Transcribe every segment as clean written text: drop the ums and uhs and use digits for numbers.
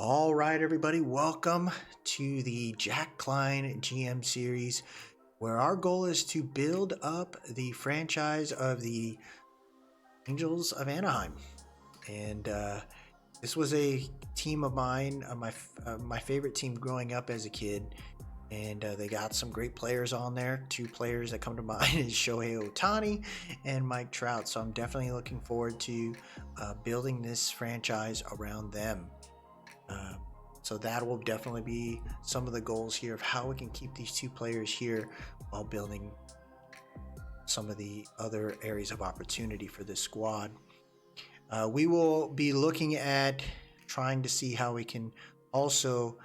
All right, everybody, welcome to the Jack Klein GM series, where our goal is to build up the franchise of the Angels of Anaheim. And this was a team of mine, my favorite team growing up as a kid. And they got some great players on there. Two players that come to mind is Shohei Ohtani and Mike Trout. So I'm definitely looking forward to building this franchise around them. So that will definitely be some of the goals here of how we can keep these two players here while building some of the other areas of opportunity for this squad. We will be looking at trying to see how we can also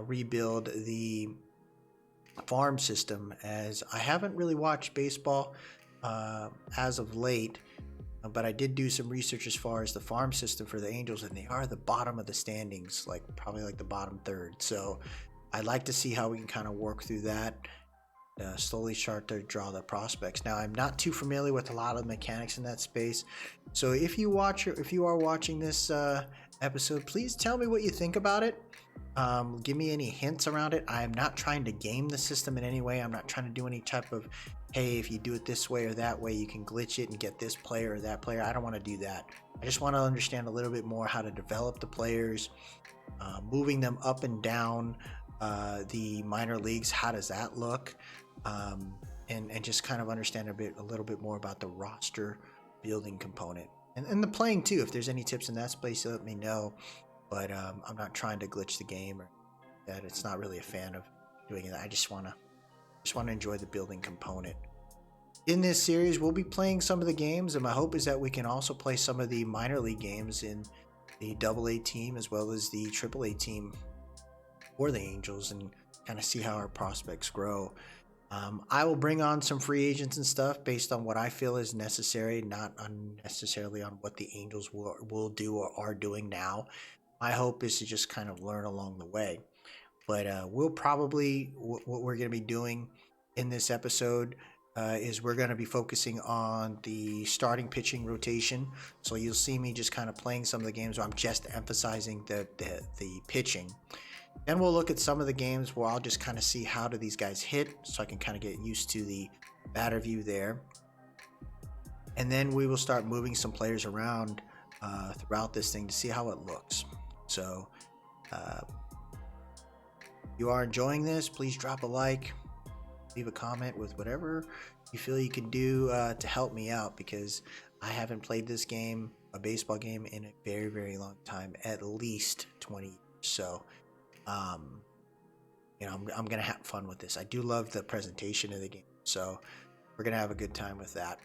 rebuild the farm system, as I haven't really watched baseball as of late. But I did do some research as far as the farm system for the Angels, and they are the bottom of the standings, probably the bottom third. So I'd like to see how we can kind of work through that, slowly start to draw the prospects. Now, I'm not too familiar with a lot of the mechanics in that space. So if you are watching this episode, please tell me what you think about it. Give me any hints around it. I'm not trying to game the system in any way. I'm not trying to do any type of, hey, if you do it this way or that way, you can glitch it and get this player or that player. I don't want to do that. I just want to understand a little bit more how to develop the players, moving them up and down the minor leagues. How does that look? And just kind of understand a little bit more about the roster building component and the playing too. If there's any tips in that space, let me know. But I'm not trying to glitch the game or that. It's not really a fan of doing it. I just want to enjoy the building component. In this series, we'll be playing some of the games, and my hope is that we can also play some of the minor league games in the AA team as well as the AAA team for the Angels, and kind of see how our prospects grow. I will bring on some free agents and stuff based on what I feel is necessary, not unnecessarily on what the Angels will do or are doing now. My hope is to just kind of learn along the way. But we'll probably, what we're going to be doing in this episode is we're going to be focusing on the starting pitching rotation. So you'll see me just kind of playing some of the games where I'm just emphasizing the pitching. Then we'll look at some of the games where I'll just kind of see how do these guys hit, so I can kind of get used to the batter view there. And then we will start moving some players around throughout this thing to see how it looks. So if you are enjoying this, please drop a like, leave a comment with whatever you feel you can do to help me out, because I haven't played this game, a baseball game, in a very, very long time, at least 20 years. So I'm gonna have fun with this. I do love the presentation of the game, so we're gonna have a good time with that.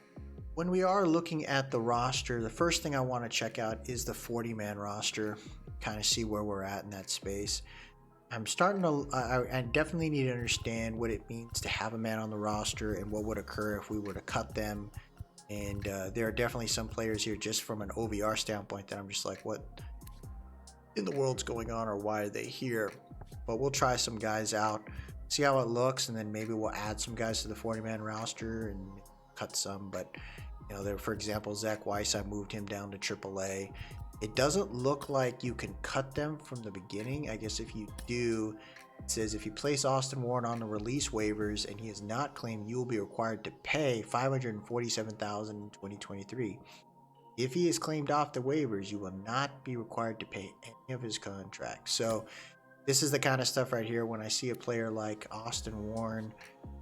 When we are looking at the roster, the first thing I want to check out is the 40-man roster, kind of see where we're at in that space. I'm starting to, I definitely need to understand what it means to have a man on the roster and what would occur if we were to cut them. And there are definitely some players here, just from an OVR standpoint, that I'm just like, what in the world's going on, or why are they here? But we'll try some guys out, see how it looks, and then maybe we'll add some guys to the 40-man roster and cut some. But there, for example, Zach Weiss, I moved him down to AAA. It doesn't look like you can cut them from the beginning. I guess if you do, it says if you place Austin Warren on the release waivers and he is not claimed, you will be required to pay $547,000 in 2023. If he is claimed off the waivers, you will not be required to pay any of his contracts. So this is the kind of stuff right here. When I see a player like Austin Warren,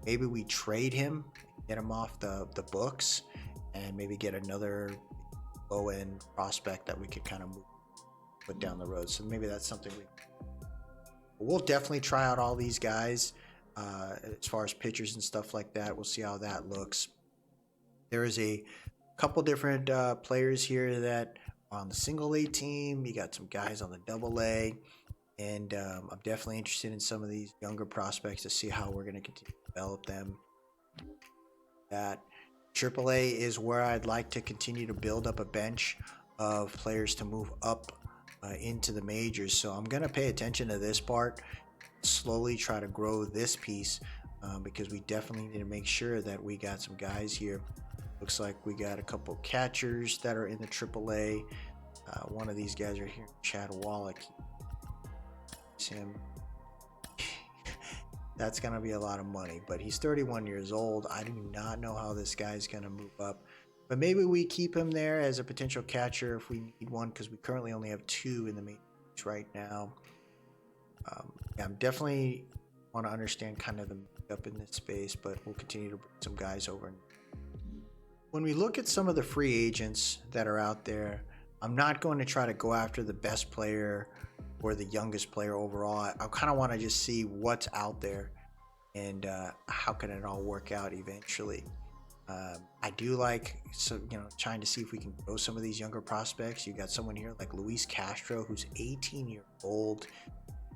maybe we trade him, get him off the books, and maybe get another low-end prospect that we could kind of put down the road. So maybe that's something we'll definitely try out all these guys as far as pitchers and stuff like that. We'll see how that looks. There is a couple different players here that are on the single A team. You got some guys on the double A, and I'm definitely interested in some of these younger prospects to see how we're going to continue to develop them. That AAA is where I'd like to continue to build up a bench of players to move up into the majors. So I'm going to pay attention to this part, slowly try to grow this piece, because we definitely need to make sure that we got some guys here. Looks like we got a couple catchers that are in the AAA. One of these guys right here, Chad Wallach, signs him, that's going to be a lot of money. But he's 31 years old. I do not know how this guy's going to move up. But maybe we keep him there as a potential catcher if we need one, because we currently only have 2 in the main leagues right now. Yeah, I'm definitely want to understand kind of the makeup in this space, but we'll continue to bring some guys over. When we look at some of the free agents that are out there, I'm not going to try to go after the best player or the youngest player overall. I kind of want to just see what's out there and how can it all work out eventually. I do like, so trying to see if we can grow some of these younger prospects. You got someone here like Luis Castro, who's 18 years old,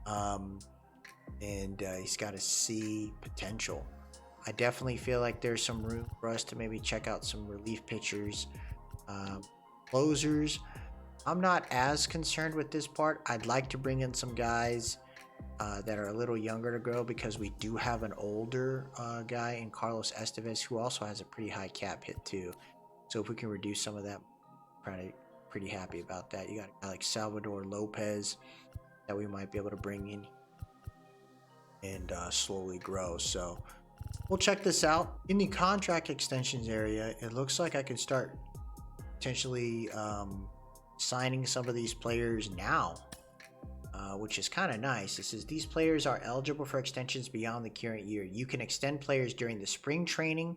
and he's got a C potential. I definitely feel like there's some room for us to maybe check out some relief pitchers, closers. I'm not as concerned with this part. I'd like to bring in some guys that are a little younger to grow, because we do have an older guy in Carlos Estevez who also has a pretty high cap hit too. So if we can reduce some of that, I'm pretty happy about that. You got a guy like Salvador Lopez that we might be able to bring in and slowly grow. So we'll check this out. In the contract extensions area, it looks like I could start potentially signing some of these players now, which is kind of nice. It says these players are eligible for extensions beyond the current year. You can extend players during the spring training,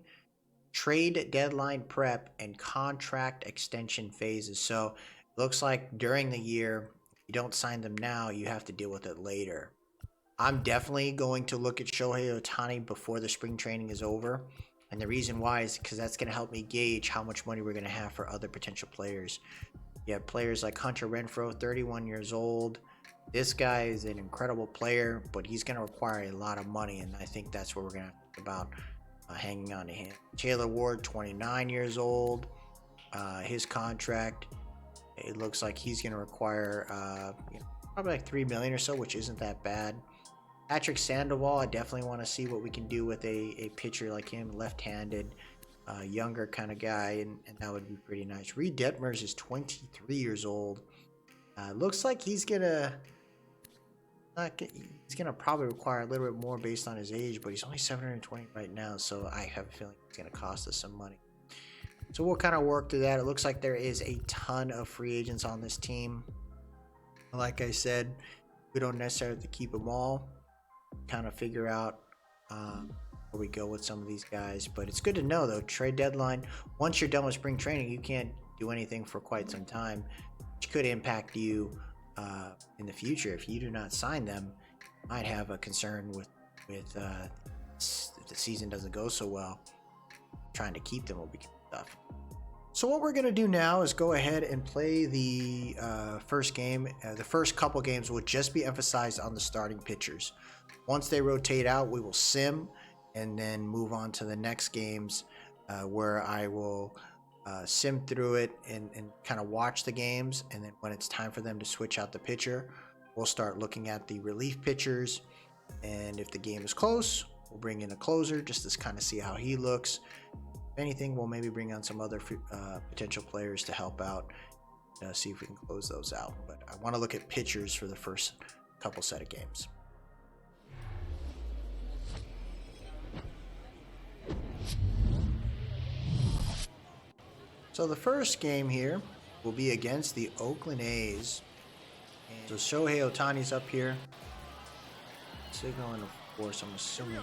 trade deadline prep, and contract extension phases. So it looks like during the year, if you don't sign them now, you have to deal with it later. I'm definitely going to look at Shohei Ohtani before the spring training is over. And the reason why is because that's going to help me gauge how much money we're going to have for other potential players. You have players like Hunter Renfroe, 31 years old. This guy is an incredible player, but he's going to require a lot of money, and I think that's what we're going to think about hanging on to him. Taylor Ward, 29 years old. His contract, it looks like he's going to require probably like $3 million or so, which isn't that bad. Patrick Sandoval, I definitely want to see what we can do with a pitcher like him, left-handed, younger kind of guy, and that would be pretty nice. Reed Detmers is 23 years old. Looks like he's gonna probably require a little bit more based on his age, but he's only 720 right now, so I have a feeling it's gonna cost us some money. So we'll kind of work through that. It looks like there is a ton of free agents on this team. Like I said, we don't necessarily have to keep them all. Kind of figure out where we go with some of these guys, but it's good to know though. Trade deadline, once you're done with spring training, you can't do anything for quite some time, which could impact you in the future. If you do not sign them, you might have a concern with if the season doesn't go so well. Trying to keep them will be tough. So what we're going to do now is go ahead and play the first game. The first couple games will just be emphasized on the starting pitchers. Once they rotate out, we will sim and then move on to the next games where I will sim through it and kind of watch the games. And then when it's time for them to switch out the pitcher, we'll start looking at the relief pitchers. And if the game is close, we'll bring in a closer just to kind of see how he looks. If anything, we'll maybe bring on some other potential players to help out, see if we can close those out. But I want to look at pitchers for the first couple set of games. So the first game here will be against the Oakland A's. And so Shohei Ohtani's up here. Signaling a force, I'm assuming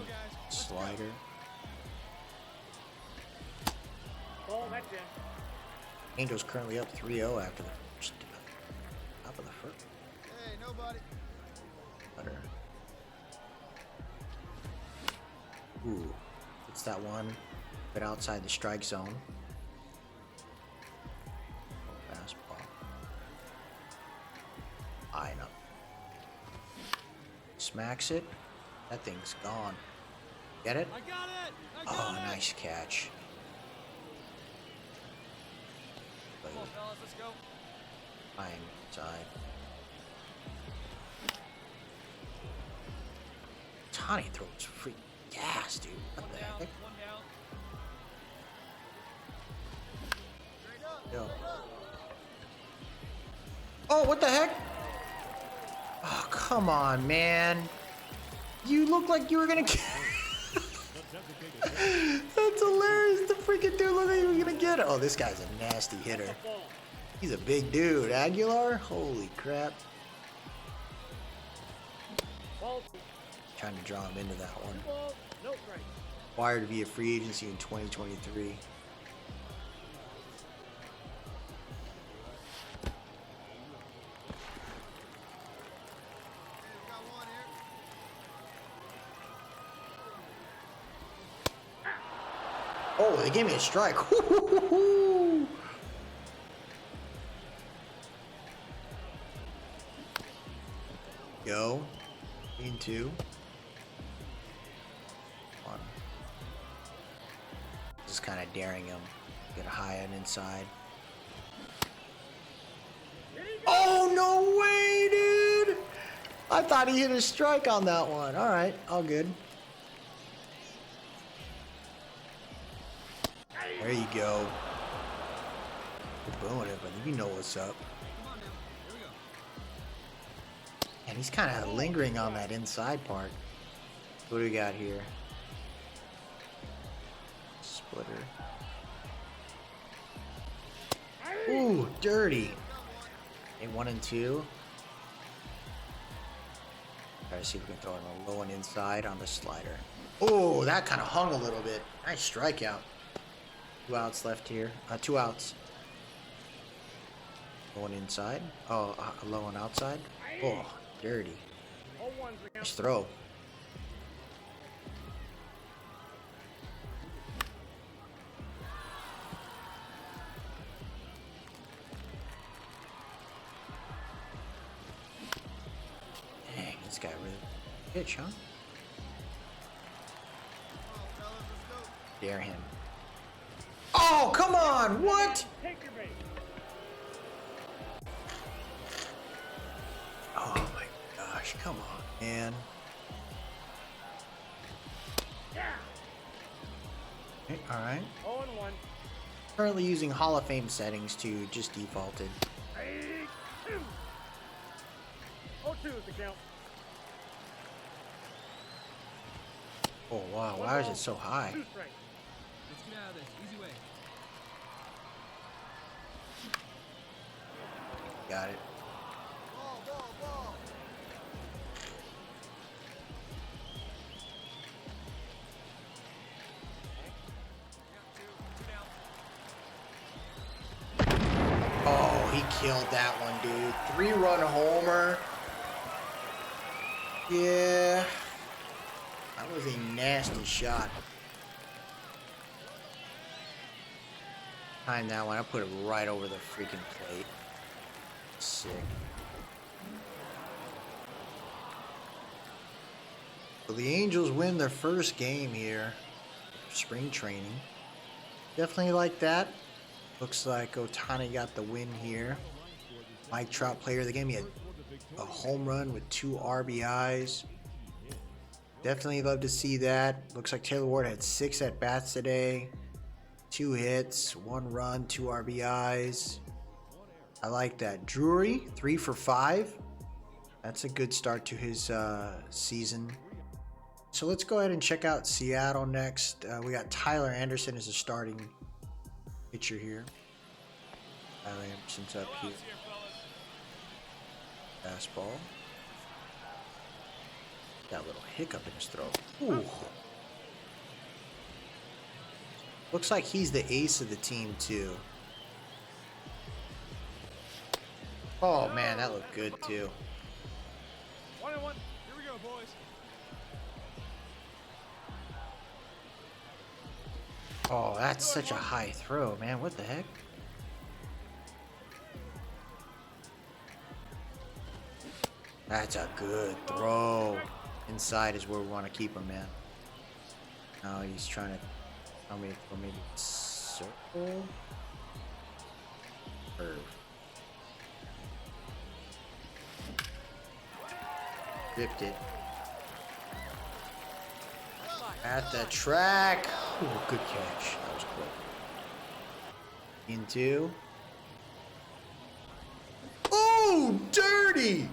slider. Angels currently up 3-0 after the first. Top of the first. Hey, nobody. Butter. Ooh, it's that one, but outside the strike zone. Fastball. High enough. Smacks it. That thing's gone. Get it? I got it. Oh, nice catch. Come on, fellas, let's go. Fine side. Tani throws free gas, dude. What the heck? One down. Yo. Oh, what the heck? Oh, come come on, man. You look like you were gonna get. That's hilarious. The freaking dude looked like he was gonna get it. Oh, this guy's a nasty hitter. He's a big dude. Aguilar? Holy crap. Trying to draw him into that one. Wired via free agency in 2023. Oh, they gave me a strike. Go. 3-2. One. Just kind of daring him. Get a high end inside. Oh, no way, dude! I thought he hit a strike on that one. All right, all good. There you go. You're blowing it, but you know what's up. And he's kind of lingering on that inside part. What do we got here? Splitter. Ooh, dirty. A 1 and 2. Try to see if we can throw him a low and inside on the slider. Oh, that kind of hung a little bit. Nice strikeout. 2 outs left here. 2 outs. Going inside. Oh, low and outside. Oh, dirty. Nice throw. Dang, this guy really pitch, huh? Dare him. Oh, come on! What? Oh my gosh, come on, man. Okay, alright. Currently using Hall of Fame settings to just defaulted. 0-2 is the count. Oh wow, why is it so high? Let's get out of this. Easy way. Got it. Ball. Oh, he killed that one, dude. 3-run homer. Yeah. That was a nasty shot. Time that one. I put it right over the freaking plate. Sick. So the Angels win their first game here. Spring training. Definitely like that. Looks like Ohtani got the win here. Mike Trout, player of the game. He had a home run with 2 RBIs. Definitely love to see that. Looks like Taylor Ward had 6 at-bats today. 2 hits, 1 run, 2 RBIs. I like that. Drury, 3 for 5. That's a good start to his season. So let's go ahead and check out Seattle next. We got Tyler Anderson as a starting pitcher here. Tyler Anderson's up here. Fastball. Got a little hiccup in his throat. Ooh. Looks like he's the ace of the team too. Oh man, that looked good too. 1-1. Here we go, boys. Oh, that's such a high throw, man. What the heck? That's a good throw. Inside is where we want to keep him, man. Now he's trying to tell me for maybe circle. Curve. Ripped it. At the track. Ooh, good catch. That was quick. Into. Ooh, dirty.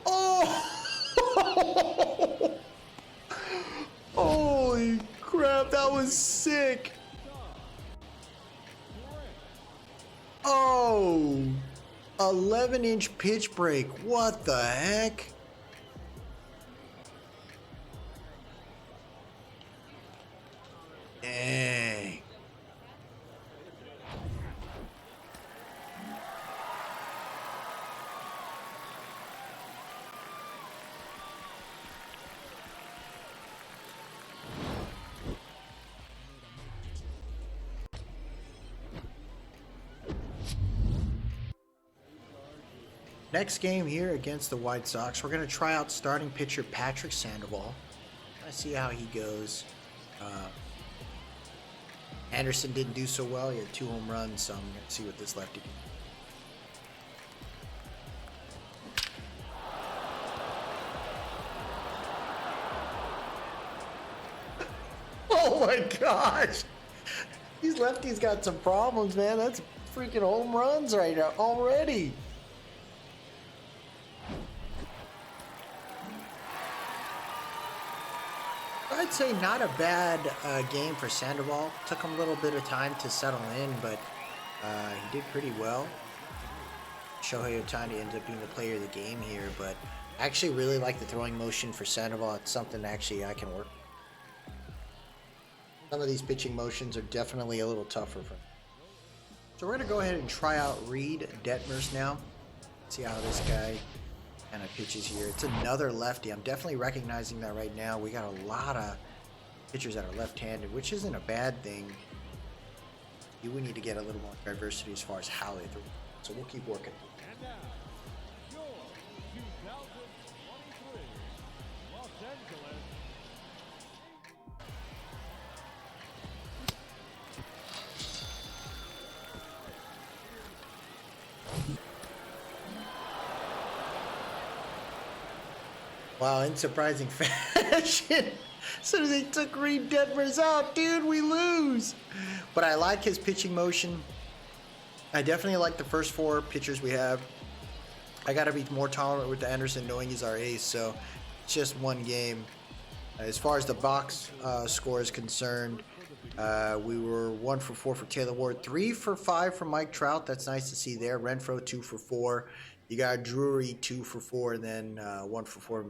Oh. was sick. Oh, 11-inch pitch break. What the heck? Dang. Next game here against the White Sox, we're going to try out starting pitcher Patrick Sandoval. Let's see how he goes. Anderson didn't do so well. He had 2 home runs, so I'm going to see what this lefty can do. Oh my gosh! These lefties got some problems, man. That's freaking home runs right now already. I'd say not a bad game for Sandoval. Took him a little bit of time to settle in, but he did pretty well. Shohei Ohtani ends up being the player of the game here, but I actually really like the throwing motion for Sandoval. It's something actually I can work. Some of these pitching motions are definitely a little tougher for him. So we're going to go ahead and try out Reed Detmers now. See how this guy kind of pitches here. It's another lefty. I'm definitely recognizing that right now. We got a lot of pitchers that are left-handed, which isn't a bad thing. You would need to get a little more diversity as far as how they throw. So we'll keep working. And now, your 2023 Los Angeles. Wow, in surprising fashion. As soon as they took Reed Detmers out, dude, we lose. But I like his pitching motion. I definitely like the first 4 pitchers we have. I got to be more tolerant with Anderson knowing he's our ace, so it's just one game. As far as the box score is concerned, we were 1 for 4 for Taylor Ward, 3 for 5 for Mike Trout. That's nice to see there. Renfroe 2 for 4. You got Drury 2 for 4, and then 1 for 4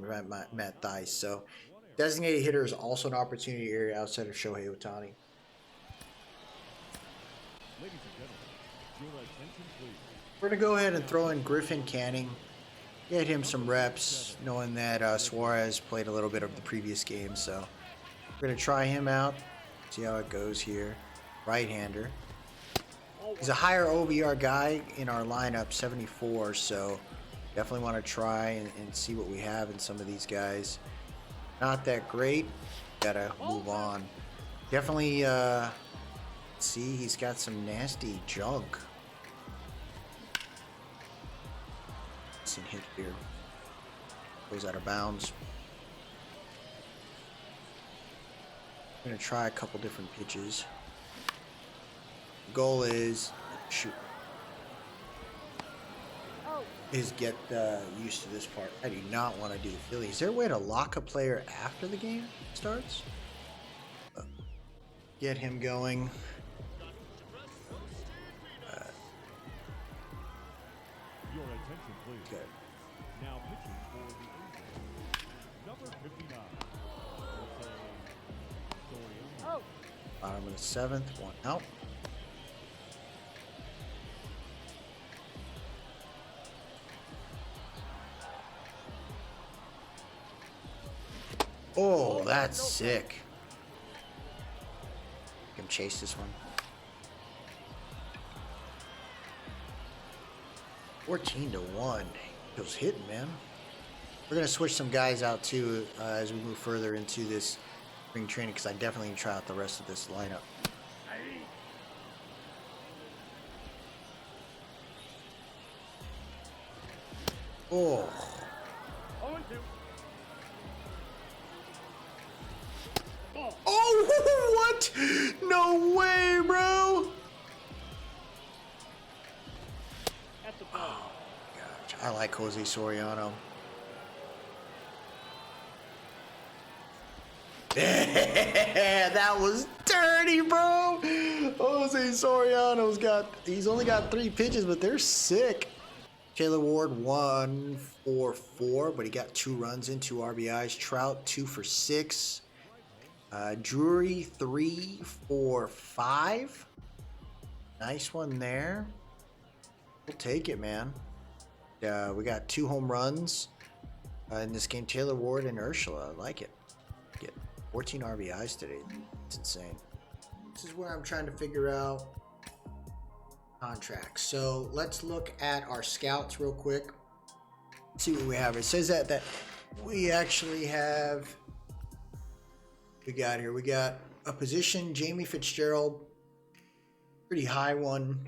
Matt Thaiss. So designated hitter is also an opportunity area outside of Shohei Ohtani. Ladies and gentlemen, your attention please. We're going to go ahead and throw in Griffin Canning. Get him some reps, knowing that Suarez played a little bit of the previous game. So we're going to try him out, see how it goes here. Right-hander. He's a higher OVR guy in our lineup, 74, so definitely want to try and see what we have in some of these guys. Not that great. Gotta move on. Definitely, see, he's got some nasty junk. Decent hit here. Goes out of bounds. I'm gonna try a couple different pitches. The goal is get used to this part. I do not want to do the Philly. Is there a way to lock a player after the game starts? Get him going. Your attention please. Okay. Now pitching for the Angels. Number 59. Oh. Bottom of the 7th, 1 out. Oh, that's sick. Can chase this one. 14-1. Feels hitting, man. We're gonna switch some guys out too as we move further into this spring training, because I definitely need to try out the rest of this lineup. Oh. Oh, what? No way, bro. Oh, gosh. I like Jose Soriano. That was dirty, bro. Jose Soriano's he's only got 3 pitches, but they're sick. Taylor Ward 1 for 4, but he got 2 runs in, 2 RBIs. Trout 2 for 6. Drury 3 for 5. Nice one there. We'll take it, man. We got 2 home runs in this game. Taylor Ward and Ursula. I like it. Get 14 RBIs today. It's insane. This is where I'm trying to figure out contracts. So let's look at our scouts real quick. See what we have. It says that we actually have. We got here. We got a position. Jamie Fitzgerald, pretty high one.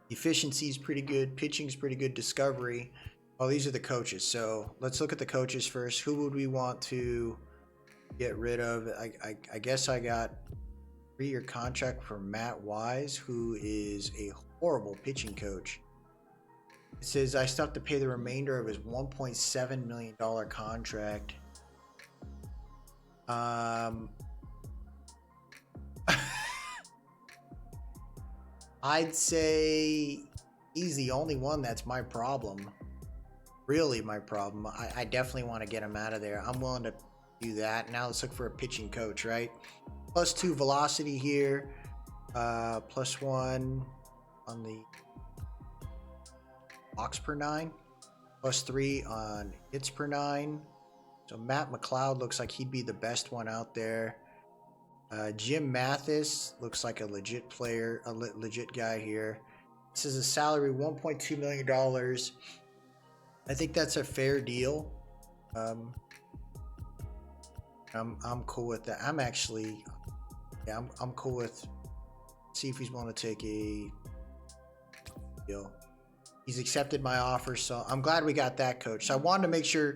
Efficiency is pretty good. Pitching is pretty good. Discovery. Oh, these are the coaches. So let's look at the coaches first. Who would we want to get rid of? I guess I got 3-year contract for Matt Wise, who is a horrible pitching coach. It says I still have to pay the remainder of his $1.7 million contract. I'd say he's the only one that's my problem. Really my problem. I definitely want to get him out of there. I'm willing to do that. Now let's look for a pitching coach, right? +2 velocity here. +1 on the walks per 9. +3 on hits per 9. So Matt McLeod looks like he'd be the best one out there. Jim Mathis looks like a legit player, a legit guy here. This is a salary $1.2 million. I think that's a fair deal. I'm cool with that. I'm cool with. See if he's willing to take a deal. He's accepted my offer, so I'm glad we got that coach. So I wanted to make sure,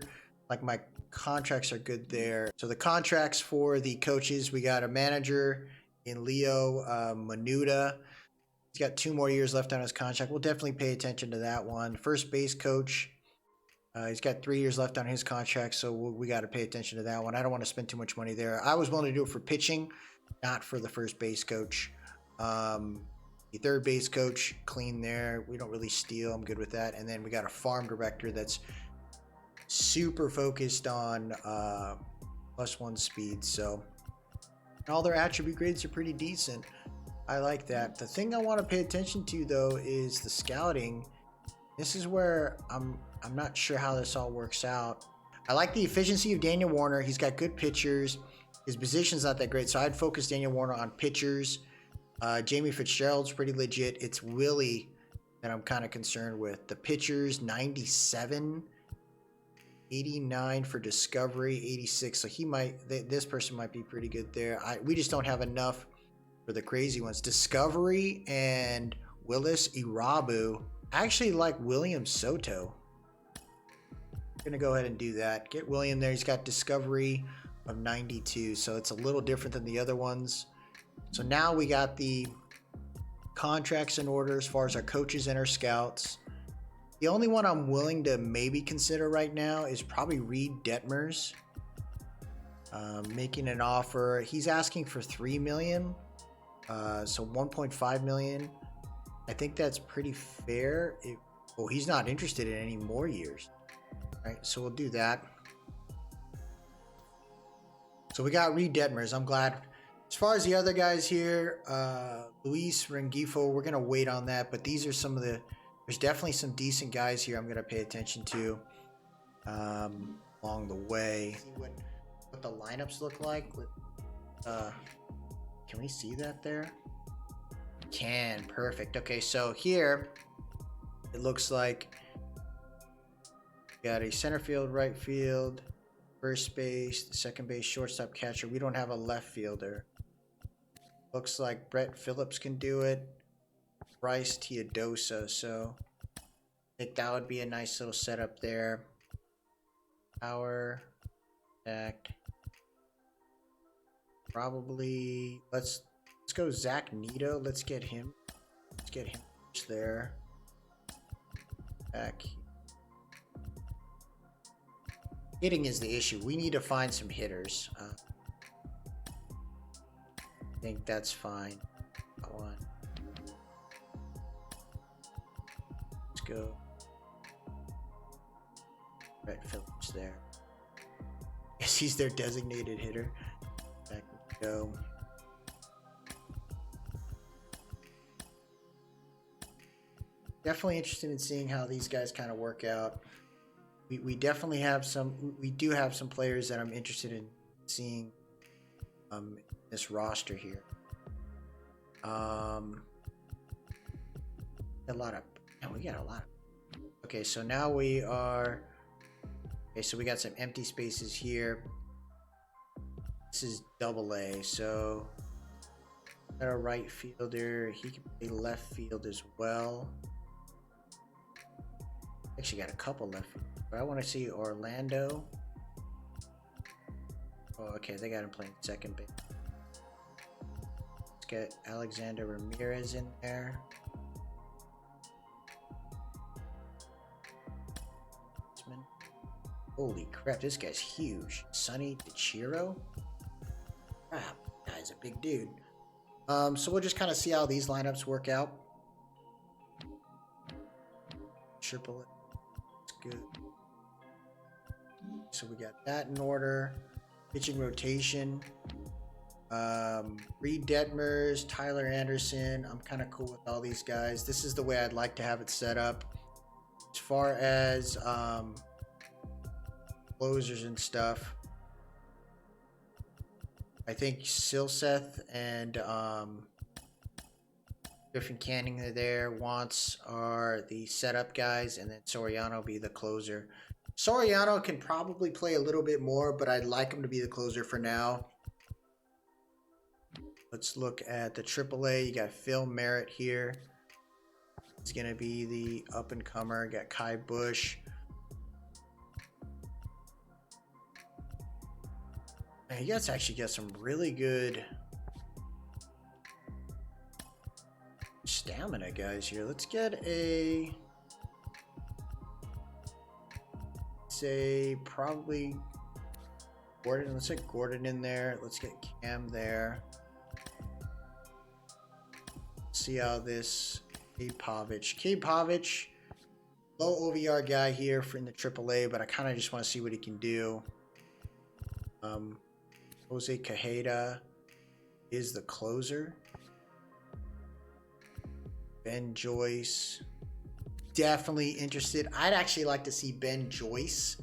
like, my contracts are good there. So the contracts for the coaches, we got a manager in Leo Menuda. He's got 2 more years left on his contract. We'll definitely pay attention to that one. First base coach, he's got 3 years left on his contract, so we got to pay attention to that one. I don't want to spend too much money there. I was willing to do it for pitching, not for the first base coach. The third base coach, clean there. We don't really steal. I'm good with that. And then we got a farm director that's super focused on +1 speed. So all their attribute grades are pretty decent. I like that. The thing I want to pay attention to, though, is the scouting. This is where I'm not sure how this all works out. I like the efficiency of Daniel Warner. He's got good pitchers. His position's not that great, so I'd focus Daniel Warner on pitchers. Jamie Fitzgerald's pretty legit. It's Willie that I'm kind of concerned with. The pitchers, 97, 89 for Discovery, 86. So this person might be pretty good there. We just don't have enough for the crazy ones. Discovery and Willis Irabu. I actually like William Soto. I'm gonna go ahead and do that. Get William there. He's got Discovery of 92, so it's a little different than the other ones. So now we got the contracts in order as far as our coaches and our scouts. The only one I'm willing to maybe consider right now is probably Reed Detmers. Making an offer. He's asking for $3 million, so $1.5 million. I think that's pretty fair. He's not interested in any more years. All right, so we'll do that. So we got Reed Detmers. I'm glad. As far as the other guys here, Luis Rengifo, we're going to wait on that. But these are some of there's definitely some decent guys here I'm going to pay attention to along the way. See what the lineups look like. Can we see that there? Can. Perfect. Okay, so here it looks like we got a center field, right field, first base, second base, shortstop, catcher. We don't have a left fielder. Looks like Brett Phillips can do it. Bryce Teodosa. So I think that would be a nice little setup there. Power, act. Probably let's go Zach Nito. Let's get him there. Back. Hitting is the issue. We need to find some hitters. I think that's fine. Go on. Let's go. Brett Phillips there. Yes, he's their designated hitter. Back we go. Definitely interested in seeing how these guys kind of work out. We definitely have some. We do have some players that I'm interested in seeing. This roster here. A lot of. Man, we got a lot. Okay, so now we are. Okay, so we got some empty spaces here. This is AA, so got a right fielder. He can play left field as well. Actually, got a couple left field. But I want to see Orlando. Oh, okay, they got him playing second base. Let's get Alexander Ramirez in there. Holy crap, this guy's huge. Sonny DiChiro? Crap, guy's a big dude. So we'll just kind of see how these lineups work out. Triple it. That's good. So we got that in order. Pitching rotation. Reed Detmers, Tyler Anderson. I'm kind of cool with all these guys. This is the way I'd like to have it set up. As far as closers and stuff, I think Silseth and Griffin Canning are there. Wants are the setup guys, and then Soriano will be the closer. Soriano can probably play a little bit more, but I'd like him to be the closer for now. Let's look at the AAA. You got Phil Merritt here. He's going to be the up-and-comer. Got Kai Bush. Man, you guys actually got some really good stamina guys here. Let's get a... say probably Gordon. Let's get Gordon in there. Let's get Cam there. See how this K Pavic, low OVR guy here for in the AAA, but I kind of just want to see what he can do. Jose Cajeda is the closer. Ben Joyce, definitely interested. I'd actually like to see Ben Joyce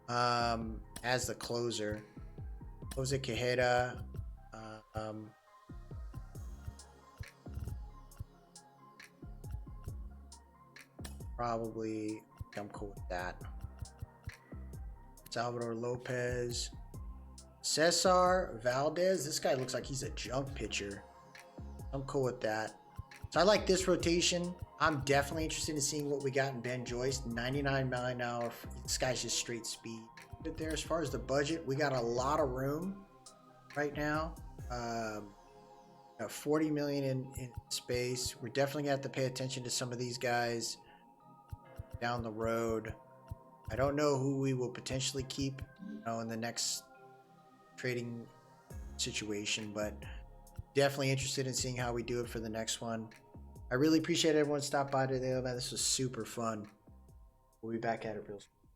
as the closer. Jose Cajeda. Probably, I'm cool with that. Salvador Lopez. Cesar Valdez. This guy looks like he's a junk pitcher. I'm cool with that. So I like this rotation. I'm definitely interested in seeing what we got in Ben Joyce. 99 mile an hour. This guy's just straight speed. But there, as far as the budget, we got a lot of room right now. 40 million in space. We're definitely gonna have to pay attention to some of these guys down the road. I don't know who we will potentially keep, in the next trading situation, but definitely interested in seeing how we do it for the next one. I really appreciate everyone stopped by today, man. This was super fun. We'll be back at it real soon.